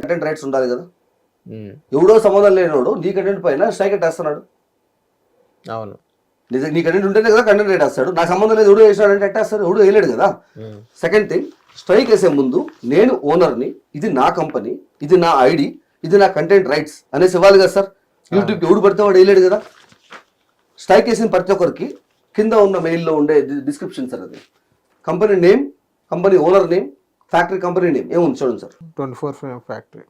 Content rights ఉండాలి కదా. ఎవడో సంబంధం లేనివాడు నీ కంటెంట్ పైన స్ట్రైక్ ఎట్టేస్తున్నాడు. అవును, నీ కంటెంట్ ఉంటేనే కదా కంటెంట్ రైట్ వేస్తాడు. నాకు సంబంధం లేదు ఎవడు వేసాడంటే ఎట్టేస్తాడు, ఎవడు వేయలేడు కదా. సెకండ్ థింగ్, స్ట్రైక్ వేసే ముందు నేను ఓనర్ని, ఇది నా కంపెనీ, ఇది నా ఐడి, ఇది నా కంటెంట్ రైట్స్ అనేసి ఇవ్వాలి కదా సార్. యూట్యూబ్కి ఎవడు పడితే వాడు వేయలేడు కదా. స్ట్రైక్ వేసిన ప్రతి ఒక్కరికి కింద ఉన్న మెయిల్లో ఉండే డిస్క్రిప్షన్ సార్, అది company name, company owner name, factory company name ఏముంది చూడండి సార్. 24 ఫ్యాక్టరీ,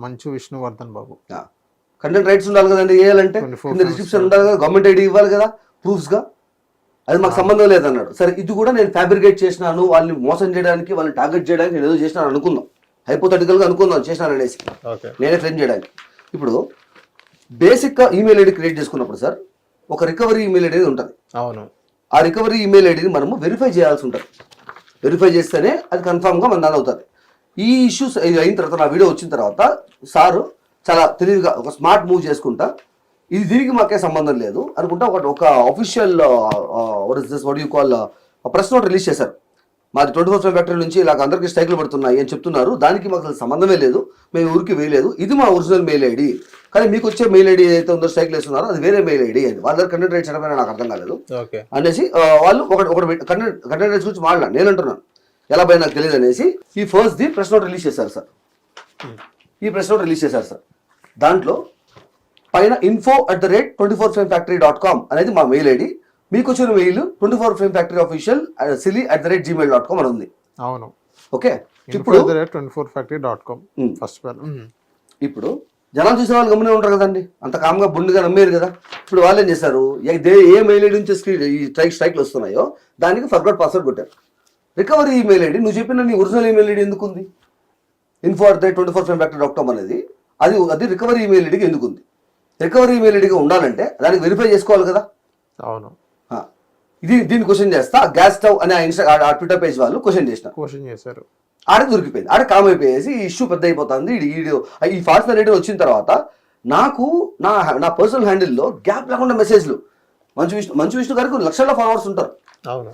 మంచు విష్ణువర్ధన్ బాబు. కంటెంట్ రైట్స్ ఉండాలి కదండి వేయాలంటే, కింద డిస్క్రిప్షన్ ఉండాలి కదా, గవర్నమెంట్ ఐడి ఇవ్వాలి కదా ప్రూఫ్స్గా. అది మాకు సంబంధం లేదన్నాడు. సరే ఇది కూడా నేను ఫ్యాబ్రికేట్ చేసినాను, వాళ్ళని మోసం చేయడానికి, వాళ్ళని టార్గెట్ చేయడానికి నేను ఏదో చేసినాను అనుకుందాం, హైపోథెటికల్గా అనుకుందాం చేసినాను అనేసి, నేనే క్లెయిమ్ చేయడానికి. ఇప్పుడు బేసిక్గా ఈమెయిల్ ఐడి క్రియేట్ చేసుకున్నప్పుడు సార్ ఒక రికవరీ ఈమెయిల్ ఐడి ఉంటుంది. అవును, ఆ రికవరీ ఈమెయిల్ ఐడిని మనము వెరిఫై చేయాల్సి ఉంటుంది. వెరిఫై చేస్తేనే అది కన్ఫామ్గా మన దాని అవుతుంది. ఈ ఇష్యూస్ అయిన తర్వాత, నా వీడియో వచ్చిన తర్వాత సారు చాలా తెలివిగా ఒక స్మార్ట్ మూవ్ చేసుకుంటా, ఇది దీనికి మాకే సంబంధం లేదు అనుకుంటా ఒక official what you call press note release చేశారు. మాది 24 ఫ్యాక్టరీ నుంచి ఇలా అందరికీ స్ట్రైక్లు పడుతున్నాయి అని చెప్తున్నారు, దానికి మాకు అసలు సంబంధమే లేదు, మేము ఊరికి వేయలేదు, ఇది మా ఒరిజినల్ మెయిల్ ఐడి, కానీ మీకు వచ్చే మెయిల్ ఐడి ఏదైతే ఉందో స్ట్రైక్లు వేస్తున్నారో అది వేరే మెయిల్ ఐడి అని. వాళ్ళ దగ్గర కంటెంట్ రైట్స్ అనగానే నాకు అర్థం కాలేదు అనేసి వాళ్ళు ఒకటి కంటెంట్ రైట్స్ గురించి మాట్లాడాను. నేను అంటున్నాను ఎలా పోయి నాకు తెలియదు అనేసి ఈ first the press note release చేశారు సార్. ఈ ప్రెస్ నోట్ రిలీజ్ చేశారు సార్. దాంట్లో పైన info@24framefactory.com అనేది మా మెయిల్ ఐడి, మీకు వచ్చిన మెయిల్ 24framefactoryofficial@gmail.com అని ఉంది. అవును, ఓకే. ఇప్పుడు 24factory.com ఫస్ట్ పేరు. ఇప్పుడు జనాలు చూసే వాళ్ళు గమనే ఉంటారు కదండి, అంత కామ్గా బుండిగా నమ్మేరు కదా. ఇప్పుడు వాళ్ళు ఏం చేశారు, ఏ మెయిల్ ఐడి నుంచి ఈ స్ట్రైక్లు వస్తున్నాయో దానికి ఫర్గాట్ పాస్వర్డ్ కొట్టారు. రికవరీ ఈమెయిల్ ఐడి నువ్వు చెప్పిన నీ ఒరిజినల్ ఈమెయిల్ ఐడి ఎందుకు ఉంది? info@24framefactory.com అనేది అది రికవరీ ఈమెయిల్ ఐడికి ఎందుకు ఉంది? రికవరీ ఈమెయిల్ ఐడిగా ఉండాలంటే దానికి వెరిఫై చేసుకోవాలి కదా. అవును, దీన్ని క్వశ్చన్ చేస్తా గ్యాస్ స్టవ్ అనే ఆ ట్విట్టర్ పేజ్ వాళ్ళు క్వశ్చన్ చేశారు. ఆడికి దొరికిపోయింది, ఆడ కామ్ అయిపోయేసి ఈ ఇష్యూ పెద్ద అయిపోతుంది. ఈ ఫాల్స్ నెరేటివ్ వచ్చిన తర్వాత నాకు నా పర్సనల్ హ్యాండిల్లో గ్యాప్ లేకుండా మెసేజ్లు, మంచు విష్ణు గారికి లక్షల్లో ఫాలోవర్స్ ఉంటారు.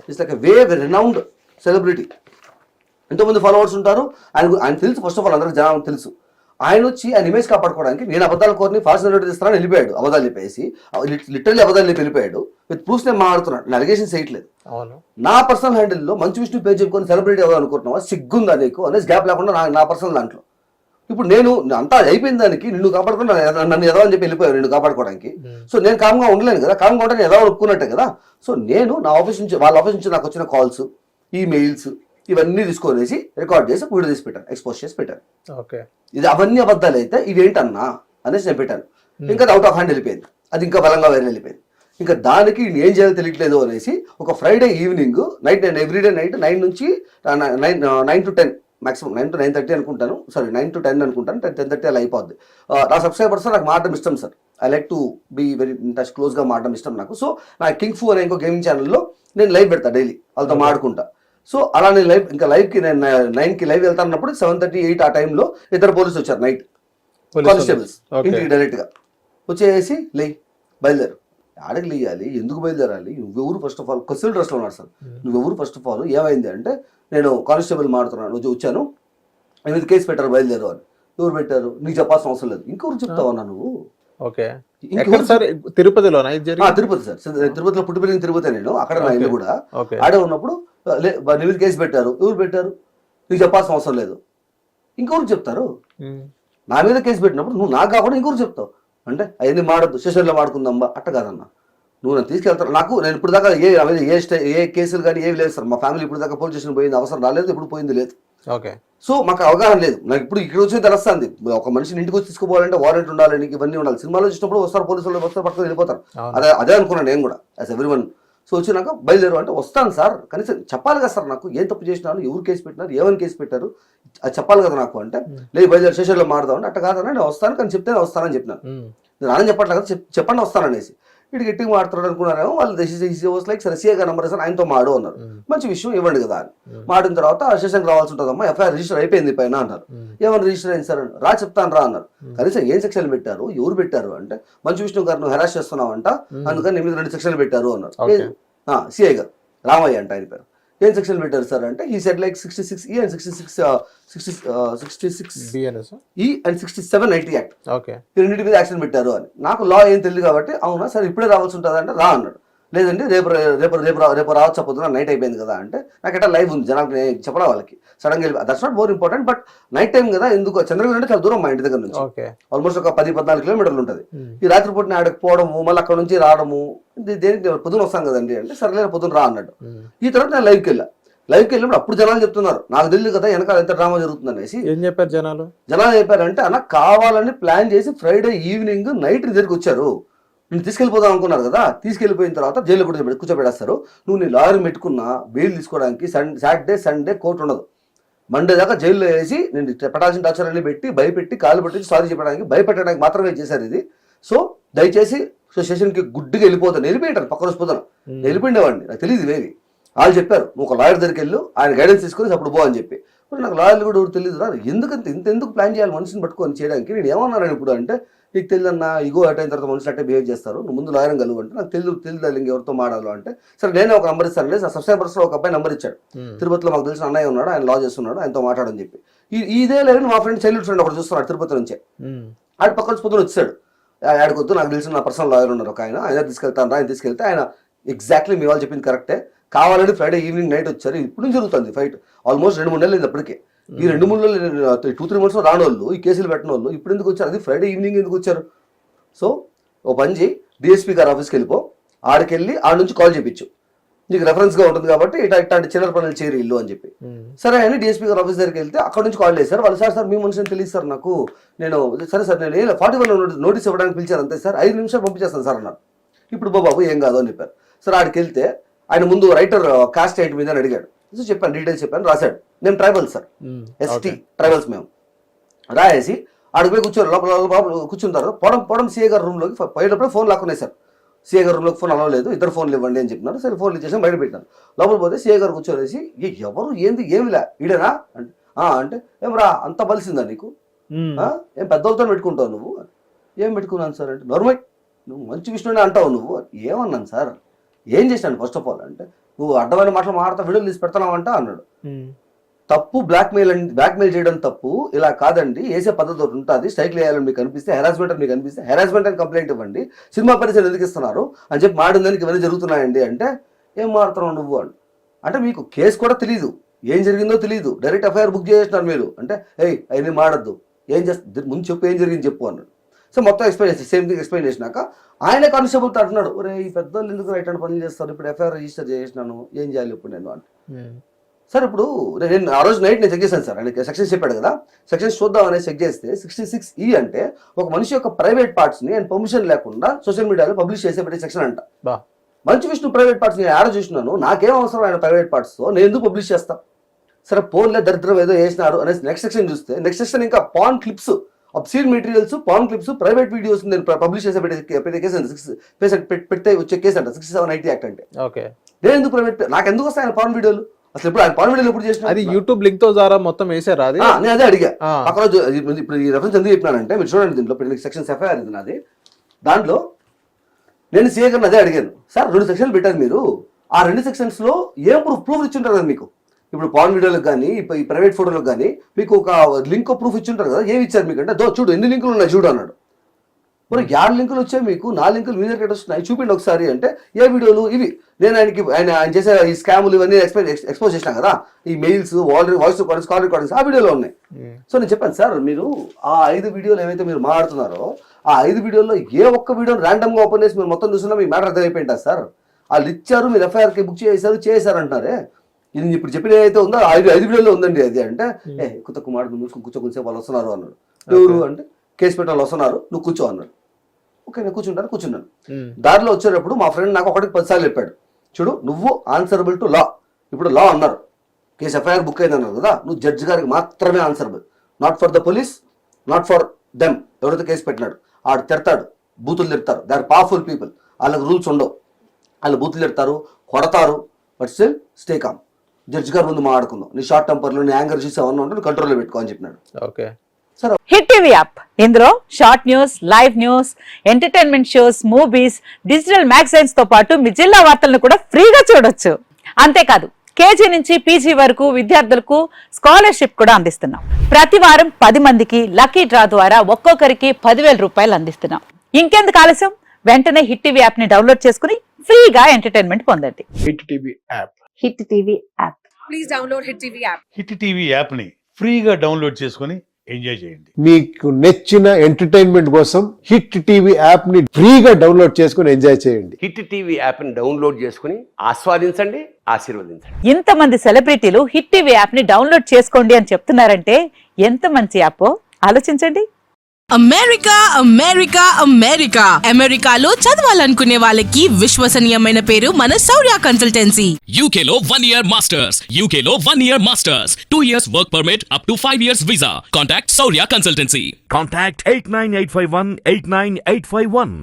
It's like way renowned celebrity, ఎంతోమంది ఫాలోవర్స్ ఉంటారు. ఆయన తెలుసు, ఫస్ట్ ఆఫ్ ఆల్ అందరికి జనాలకు తెలుసు. ఆయన వచ్చి ఆయన ఇమేజ్ కాపాడుకోవడానికి నేను అబద్ధాలు కోరిని ఫాల్స్ నెరేటివ్ ఇస్తానని వెళ్ళిపోయాడు, అబద్ధాలు చెప్పేసి లిటరల్లీ అబద్ధాలు చెప్పి వెళ్ళిపోయాడు. విత్ ప్రూఫ్స్ నేను మాట్లాడుతున్నాడు, నేను అలిగేషన్ చేయట్లేదు. నా పర్సనల్ హ్యాండిల్లో మంచు విష్ణు పేజ్ చెప్పుకొని సెలబ్రిటీ అవ్వాలి అనుకుంటున్నావా, సిగ్గుందా నీకు అనేసి గ్యాప్ లేకుండా నా పర్సనల్ దాంట్లో. ఇప్పుడు నేను అంతా అయిపోయిన దానికి నిన్ను కాపాడుకుని నన్ను ఎదవ అని చెప్పి వెళ్ళిపోయావు నిన్ను కాపాడుకోవడానికి. సో నేను కామ్గా ఉండలేను కదా, కామ్గా ఉంటే నేను ఎదవ ఒప్పుకున్నట్టే కదా. సో నేను నా ఆఫీస్ నుంచి, వాళ్ళ ఆఫీస్ నుంచి నాకు వచ్చిన కాల్స్, ఈమెయిల్స్ ఇవన్నీ తీసుకొనేసి రికార్డ్ చేసి వీడియో తీసి పెట్టాను, ఎక్స్పోజ్ చేసి పెట్టాను. ఇది అవన్నీ అబద్ధాలు అయితే ఇవేంటన్నా అనేసి నేను పెట్టాను. ఇంకా అది అవుట్ ఆఫ్ హ్యాండ్ వెళ్ళిపోయింది, అది ఇంకా బలంగా వేరే వెళ్ళిపోయింది. ఇంకా దానికి ఏం చేయాలో తెలియట్లేదు అనేసి ఒక ఫ్రైడే ఈవినింగ్ నైట్, నేను ఎవ్రీడే నైట్ 9 నుంచి 9 to 10 మాక్సిమం 9 to 9:30 అనుకుంటాను, సారీ 9 to 10 అనుకుంటాను, 10:30 అలా అయిపోద్ది. నా సబ్స్క్రైబర్స్ నాకు మాట్లాడడం ఇష్టం sir, I like to be very touch క్లోజ్గా మాట్లాడడం ఇష్టం నాకు. సో నా కింగ్ ఫూ అనే ఇంకో గేమింగ్ ఛానల్లో నేను లైవ్ పెడతా డైలీ, వాళ్ళతో మాడుకుంటా. సో అలా నేను లైవ్కి నేను 9కి లైవ్ వెళ్తానప్పుడు 7:30, 8 ఆ టైంలో ఇద్దరు పోలీసులు వచ్చారు, నైట్ కానిస్టేబుల్స్, ఇంటికి డైరెక్ట్గా వచ్చేసి బయలుదేరు. ఆడకి లేయాలి, ఎందుకు బయలుదేరాలి, నువ్వెవరు ఫస్ట్ ఆఫ్ ఆల్, సివిల్ డ్రెస్లో ఉన్నాడు సార్, నువ్వెవరు ఫస్ట్ ఆఫ్ ఆల్, ఏమైంది అంటే నేను కానిస్టేబుల్ మాడుతున్నాను, వచ్చాను, మీద కేసు పెట్టారు, బయలుదేరు అని. ఎవరు పెట్టారు నీకు చెప్పాల్సిన అవసరం లేదు, ఇంకెవరు చెప్తావన్నా నువ్వు. తిరుపతిలో తిరుపతి సార్, తిరుపతిలో పుట్టి పెరిగిన తిరుపతి నేను, అక్కడ నా ఇల్లు కూడా. ఆడే ఉన్నప్పుడు నీ మీద కేసు పెట్టారు, ఎవరు పెట్టారు నీకు చెప్పాల్సిన అవసరం లేదు, ఇంకెవరు చెప్తారు. నా మీద కేసు పెట్టినప్పుడు నువ్వు నాకు కాకుండా ఇంకొకరు చెప్తావు అంటే అవన్నీ మాడద్దు, స్టేషన్లో మాడుకుందాంబా అట్ట కాదన్నా. నువ్వు నన్ను తీసుకెళ్తాను, నేను ఇప్పుడు దాకా ఏ కేసులు కానీ ఏవి లేదు సార్. మా ఫ్యామిలీ ఇప్పుడు దాకా పోలీస్ స్టేషన్ పోయింది అవసరం రాలేదు, ఇప్పుడు పోయింది లేదు. సో మాకు అవగాహన లేదు. నాకు ఇప్పుడు ఇక్కడ వచ్చి తెలుస్తుంది, ఒక మనిషిని ఇంటికి వచ్చి తీసుకుపోవాలంటే వారెంట్ ఉండాలి, ఇవన్నీ ఉండాలి. సినిమాలో చూసినప్పుడు వస్తారు పోలీసులు, వస్తారు పట్టుకొని వెళ్ళిపోతారు, అదే అనుకున్నాను నేను కూడా యాజ్ ఎవ్రీవన్. సో వచ్చినాక బయలుదేరు అంటే వస్తాను సార్, కనీసం చెప్పాలి కదా సార్, నాకు ఏం తప్పు చేసినాను, ఎవరు కేసు పెట్టినారు, ఏమని కేసు పెట్టారు అది చెప్పాలి కదా నాకు. అంటే లేదు బయలుదేరు స్టేషన్లో మారుదాం అంటే అట్ట కాదన్నా, నేను వస్తాను కానీ చెప్తే వస్తానని చెప్పినాను. నేను అని చెప్పట్లేదు కదా, చెప్పండి వస్తాననేసి. వీడు గట్టిగా మాట్లాడు అనుకున్నారేమో వాళ్ళు, లైక్ సరే సీఏగా నంబర్ సార్ ఆయనతో మాడు అన్నారు. మంచి విషయం ఇవ్వండి కదా అని మాడిన తర్వాత స్టేషన్కి రావాల్సి ఉంటుందమ్మా, ఎఫ్ఐఆర్ రిజిస్టర్ అయిపోయింది పైన అన్నారు. ఏమన్నా రిజిస్టర్ అయింది సార్ రా చెప్తాను రా అన్నారు. కనీసం ఏం సెక్షన్లు పెట్టారు, ఎవరు పెట్టారు అంటే మంచు విష్ణు గారు నువ్వు హెరాస్ చేస్తున్నావు అంట, అందుకని నీ మీద 2 సెక్షన్లు పెట్టారు అన్నారు. సిఐ గారు రామయ్య అంట ఆయన పేరు. ఏం సెక్షన్ పెట్టారు సార్ అంటే ఈ set like 66E and 66 BNS. E and 67 IT act okay. ఈ రెండింటి మీద యాక్షన్ పెట్టారు అని. నాకు లా ఏం తెలియదు కాబట్టి అవునా సార్ ఇప్పుడే రావాల్సి ఉంటుంది అంటే రా అన్నాడు. లేదండి రేపు రేపు రేపు రేపు రావచ్చు పొద్దున నైట్ అయిపోయింది కదా అంటే నాకు ఎట్లా లైవ్ ఉంది జనాలకు చెప్పడం వాళ్ళకి సడన్గా వెళ్ళి that's not more important but night time కదా ఎందుకు చంద్రగిరి అంటే చాలా దూరం మా ఇంటి దగ్గర నుంచి ఆల్మోస్ట్ ఒక 10-14 కిలోమీటర్లు ఉంటుంది. ఈ రాత్రి పూట ఆడకి పోవడము మళ్ళీ అక్కడ నుంచి రావడము దేనికి పొద్దున వస్తాం కదండి అంటే సరే పొద్దున రా అన్నాడు. ఈ తర్వాత నేను లైవ్కి వెళ్ళినప్పుడు అప్పుడు జనాలు చెప్తున్నారు నాకు తెలియదు కదా వెనకాల ఎంత డ్రామా జరుగుతుంది అనేసి. ఏం చెప్పారు జనాలు చెప్పారంటే అన్న కావాలని ప్లాన్ చేసి ఫ్రైడే ఈవినింగ్ నైట్ దగ్గరికి వచ్చారు, నేను తీసుకెళ్ళిపోదాం అనుకున్నారు కదా, తీసుకెళ్ళిపోయిన తర్వాత జైల్లో కూడా కూర్చోబెడేస్తారు, నువ్వు నీ లాయర్ పెట్టుకున్నా బెయిల్ తీసుకోవడానికి సాటర్డే సండే కోర్టు ఉండదు, మండే దాకా జైల్లో వేసి నేను పెట్టాల్సిన టార్చర్ అన్ని పెట్టి భయపెట్టి కాలు పెట్టి సారీ చెప్పడానికి భయపెట్టడానికి మాత్రమే చేశారు ఇది. సో దయచేసి స్టేషన్కి గుడ్డిగా వెళ్ళిపోతాను వెళ్ళిపోయింటాను పక్క రోజు పోతాను వెళ్ళిపోయిండేవాడిని నాకు తెలియదు ఇవేవి. వాళ్ళు చెప్పారు నువ్వు ఒక లాయర్ దగ్గరికి వెళ్ళు ఆయన గైడెన్స్ తీసుకొని అప్పుడు పో అని చెప్పి. నాకు లాయర్లు కూడా తెలియదు రా ఎందుకు ప్లాన్ చేయాలి మనిషిని పట్టుకొని చేయడానికి. నేను ఏమన్నాను ఇప్పుడు అంటే నీకు తెలియదన్నా ఇగో అట్ అయిన తర్వాత మనుషులు అట్టే బిహేవ్ చేస్తారు, నువ్వు ముందు లాయర్ కలుగు అంటే నాకు తెలియదు ఇంకెవరితో మాడాలో అంటే సరే నేనే ఒక నెంబర్ ఇస్తాను లేదు సబ్స్క్రైబర్స్లో ఒక అబ్బాయి నెంబర్ ఇచ్చాడు తిరుపతిలో మాకు తెలిసిన అన్నయ్య ఉన్నాడు ఆయన లా చేస్తున్నాడు ఆయనతో మాట్లాడని చెప్పి. ఇదే లేదు మా ఫ్రెండ్ చైల్డ్హుడ్ ఫ్రెండ్ ఒకటి చూస్తున్నాడు తిరుపతి నుంచే ఆడి పక్కన పొద్దున వచ్చాడు ఆడికొద్దు నాకు తెలిసిన నా పర్సనల్ లాయర్ ఉన్నారు ఒక ఆయన తీసుకెళ్తాను ఆయన తీసుకెళ్తే ఆయన ఎగ్జాక్ట్లీ మీ వాళ్ళు చెప్పింది కరెక్టే కావాలని ఫ్రైడే ఈవినింగ్ నైట్ వచ్చారు. ఇప్పుడు నుంచి జరుగుతుంది ఫైట్ ఆల్మోస్ట్ 2-3 నెలలు అప్పటికే. ఈ 2-3 నెలలు 2-3 months రాని వాళ్ళు ఈ కేసులు పెట్టిన వాళ్ళు ఇప్పుడు ఎందుకు వచ్చారు అది ఫ్రైడే ఈవినింగ్ ఎందుకు వచ్చారు. సో ఓ పని చేయి డిఎస్పీ గారి ఆఫీస్కి వెళ్ళిపో ఆడికెళ్ళి ఆడ నుంచి కాల్ చేయించు నీకు రెఫరెన్స్గా ఉంటుంది కాబట్టి ఇట్లాంటి చిల్లర పనులు చేయరు ఇల్లు అని చెప్పి. సరే అని డిఎస్పీ గారి ఆఫీస్ దగ్గరికి వెళ్తే అక్కడ నుంచి కాల్ చేశారు వాళ్ళు. సార్ మీ మనిషిని తెలియదు సార్ నాకు నేను సరే సార్ నేను 41 నోటీస్ ఇవ్వడానికి పిలిచాను అంతే సార్ 5 నిమిషాలు పంపించేస్తాను సార్ అన్నారు. ఇప్పుడు బాబు ఏం కాదు అని చెప్పారు. సరే ఆడికి వెళ్తే ఆయన ముందు రైటర్ కాస్ట్ ఏంటి మీద అని అడిగాడు. సో చెప్పాను డీటెయిల్స్ చెప్పాను రాశాడు. మేము ట్రైబల్స్ సార్ ఎస్టీ ట్రైబల్స్ మేము రాయేసి ఆడికి పోయి కూర్చోరు లోపల కూర్చున్న తర్వాత పొడం సిఏ గారి రూమ్లోకి పోయేటప్పుడు ఫోన్ లాక్కున్నాయి సార్. సిఏ గారి రూమ్లోకి ఫోన్ అలవలేదు 2 ఫోన్లు ఇవ్వండి అని చెప్పినారు. సరే ఫోన్లు ఇచ్చేసి బయట పెట్టాను. లోపల పోతే సిఏ గారు కూర్చోలేసి ఎవరు ఏంది ఏమిలా ఈడేనా అంటే ఏం రా అంత బలిసిందా నీకు ఏం పెద్దలతో పెట్టుకుంటావు నువ్వు ఏం పెట్టుకున్నాను సార్ అంటే నార్మల్ నువ్వు మంచి విషయంలో అంటావు నువ్వు ఏమన్నాను సార్ ఏం చేశాను ఫస్ట్ ఆఫ్ ఆల్ అంటే నువ్వు అడ్డమైన మాటలు మాట్లాడతా వీడియోలు తీసి పెడతానావంట అన్నాడు. తప్పు బ్లాక్మెయిల్ చేయడం తప్పు ఇలా కాదండి వేసే పద్ధతి ఒకటి ఉంటుంది స్ట్రైక్లు వేయాలని మీకు అనిపిస్తే హెరాస్మెంట్ అని మీకు అనిపిస్తే హెరాస్మెంట్ అని కంప్లైంట్ ఇవ్వండి సినిమా పరిచయం ఎందుకు ఇస్తున్నారు అని చెప్పి మాడిందానికి ఇవన్నీ జరుగుతున్నాయండి అంటే ఏం మారుతున్నావు నువ్వు అంటే మీకు కేసు కూడా తెలియదు ఏం జరిగిందో తెలియదు డైరెక్ట్ ఎఫ్ఐఆర్ బుక్ చేస్తున్నారు మీరు అంటే అవన్నీ మాడద్దు ఏం చేస్తా ముందు చెప్పు ఏం జరిగింది చెప్పు అన్నాడు. సో మొత్తం ఎక్స్ప్లెయిన్ చేసి సేమ్ థింగ్ ఎక్స్ప్లెయిన్ చేసినాక ఆయన కానిస్టేబుల్తో అంటున్నాడు ఒరే ఈ పెద్దోళ్ళు ఎందుకు రైట్ హ్యాండ్ పనులు చేస్తారు ఇప్పుడు ఎఫ్ఐఆర్ రిజిస్టర్ చేసినాను ఏం చేయాలి ఇప్పుడు నేను అంటే సార్ ఇప్పుడు నేను ఆ రోజు నైట్ నేను చెక్ చేశాను సార్ ఆయన సెక్షన్స్ చెప్పాడు కదా సెక్షన్స్ చూద్దాం అనేది చెక్ చేస్తే 66E అంటే ఒక మనిషి యొక్క ప్రైవేట్ పార్ట్స్ని ఆయన పర్మిషన్ లేకుండా సోషల్ మీడియాలో పబ్లిష్ చేసే పెట్టే సెక్షన్ అంట. మంచి విష్ణు ప్రైవేట్ పార్ట్స్ నేను ఆడ చూసినాను నాకేం అవసరం ఆయన ప్రైవేట్ పార్ట్స్తో నేను ఎందుకు పబ్లిష్ చేస్తా. సరే ఫోన్లే దరిద్రం ఏదో వేసినారు అనేసి నెక్స్ట్ సెక్షన్ చూస్తే నెక్స్ట్ సెక్షన్ ఇంకా pan clips obscene materials pan clips private videos నేను పబ్లిష్ చేసే పెట్టే కేసు పెడితే వచ్చే కేసు అంట 67 ఐటీ యాక్ట్ అంటే. నేను ఎందుకు ప్రైవేట్ నాకు ఎందుకు వస్తాయి ఆయన పాన్ వీడియోలు అసలు ఇప్పుడు ఆయన పాన్ వీడియోలు ఎప్పుడు చేసిన అది యూట్యూబ్ లింక్ తో ద్వారా మొత్తం వేసారా అది నేను అదే అడిగా అక్కడ ఇప్పుడు ఈ రెఫరెన్స్ ఎందుకు చెప్పినానంటే మీరు చూడండి దీంట్లో సెక్షన్స్ ఎఫ్ఐఆర్ ఇది నాది దాంట్లో నేను సీఏ గారిని అదే అడిగాను సార్ 2 సెక్షన్లు పెట్టారు మీరు ఆ 2 సెక్షన్స్లో ఏం ప్రూఫ్ ఇచ్చింటారు కదా మీకు ఇప్పుడు పాన్ వీడియోలకు కానీ ఈ ప్రైవేట్ ఫోటోలకు కానీ మీకు ఒక లింక్ ప్రూఫ్ ఇచ్చింటారు కదా ఏమి ఇచ్చారు మీకు అంటే చూడు ఎన్ని లింకులు ఉన్నాయి చూడు అన్నాడు. మరి 6 లింకులు వచ్చాయి మీకు 4 లింకులు మీ దగ్గర వస్తున్నాయి చూపిండి ఒకసారి అంటే ఏ వీడియోలు ఇవి నేను ఆయన చేసే ఈ స్కాములు ఇవన్నీ ఎక్స్పోజ్ చేసినా కదా ఈ mails voice recordings call recordings ఆ వీడియోలో ఉన్నాయి. సో నేను చెప్పాను సార్ మీరు ఆ 5 వీడియోలు ఏవైతే మీరు మాట్లాడుతున్నారో ఆ 5 వీడియోల్లో ఏ ఒక్క వీడియోని ర్యాండమ్గా ఓపెన్ చేసి మీరు మొత్తం చూసినా మీ మ్యాటర్ అర్థమైపోయింటారు సార్ వాళ్ళు ఇచ్చారు మీరు ఎఫ్ఐఆర్కి బుక్ చేశారు అంటున్నారే ఇది ఇప్పుడు చెప్పిన ఏదైతే ఉందో 5 వీడియోలో ఉందండి అది అంటే కొత్త కుమారుడు నువ్వు కూర్చో వాళ్ళు వస్తున్నారు అన్నాడు. ఎవరు అంటే కేసు పెట్టే వాళ్ళు వస్తున్నారు నువ్వు కూర్చో అన్నాడు. ఓకే నేను కూర్చున్నాను. దారిలో వచ్చేటప్పుడు మా ఫ్రెండ్ నాకు 10 సార్లు చెప్పాడు చూడు నువ్వు ఆన్సరబుల్ టు లా ఇప్పుడు లా అన్నారు కేసు ఎఫ్ఐఆర్ బుక్ అయింది అన్నారు కదా నువ్వు జడ్జి గారికి మాత్రమే answerable not for the police not for them ఎవరైతే కేసు పెట్టినాడు ఆడు తిడతాడు బూతులు తిడతారు దే ఆర్ పవర్ఫుల్ పీపుల్ వాళ్ళకి రూల్స్ ఉండవు వాళ్ళు బూతులు తిడతారు కొడతారు but still stay calm judge గారు ముందు మాట్లాడుకుందాం నీ షార్ట్ టెంపర్లో నీ యాంగర్ చూసి అవన్నీ ఉంటుంది కంట్రోల్లో పెట్టుకో అని చెప్పినాడు. ఓకే హిట్ టీవీ యాప్ ఇందులో short news live news entertainment shows movies digital magazines తో పాటు మీ జిల్లా వార్తలను కూడా ఫ్రీగా చూడొచ్చు. అంతేకాదు కేజీ నుంచి పీజీ వరకు విద్యార్థులకు స్కాలర్షిప్ కూడా అందిస్తున్నాం. ప్రతి వారం 10 మందికి లక్కీ డ్రా ద్వారా ఒక్కొక్కరికి 10,000 రూపాయలు అందిస్తున్నాం. ఇంకెందుకు ఆలస్యం, వెంటనే హిట్ టీవీ యాప్ ని డౌన్లోడ్ చేసుకుని ఫ్రీగా ఎంటర్టైన్మెంట్ పొందండి. Hit TV app. Hit TV app. Please download Hit TV app. Hit TV యాప్ని ఫ్రీగా డౌన్లోడ్ చేసుకొని ఎంజాయ్ చేయండి. మీకు నచ్చిన ఎంటర్టైన్మెంట్ కోసం హిట్ టీవీ యాప్ ని ఫ్రీగా డౌన్లోడ్ చేసుకుని ఎంజాయ్ చేయండి. హిట్ టీవీ యాప్ని డౌన్లోడ్ చేసుకుని ఆస్వాదించండి, ఆశీర్వదించండి. ఇంతమంది సెలబ్రిటీలు హిట్ టీవీ యాప్ ని డౌన్లోడ్ చేసుకోండి అని చెప్తున్నారంటే ఎంత మంచి యాప్ ఆలోచించండి. అమెరికా అమెరికా అమెరికా అమెరికాలో చదవాలనుకునే వాళ్ళకి విశ్వసనీయమైన పేరు మన శౌర్య కన్సల్టెన్సీ. UK లో 1 year masters. UK లో 1 year masters. 2 years work permit up to 5 years visa. Contact Saurya Consultancy. Contact 89851 89851.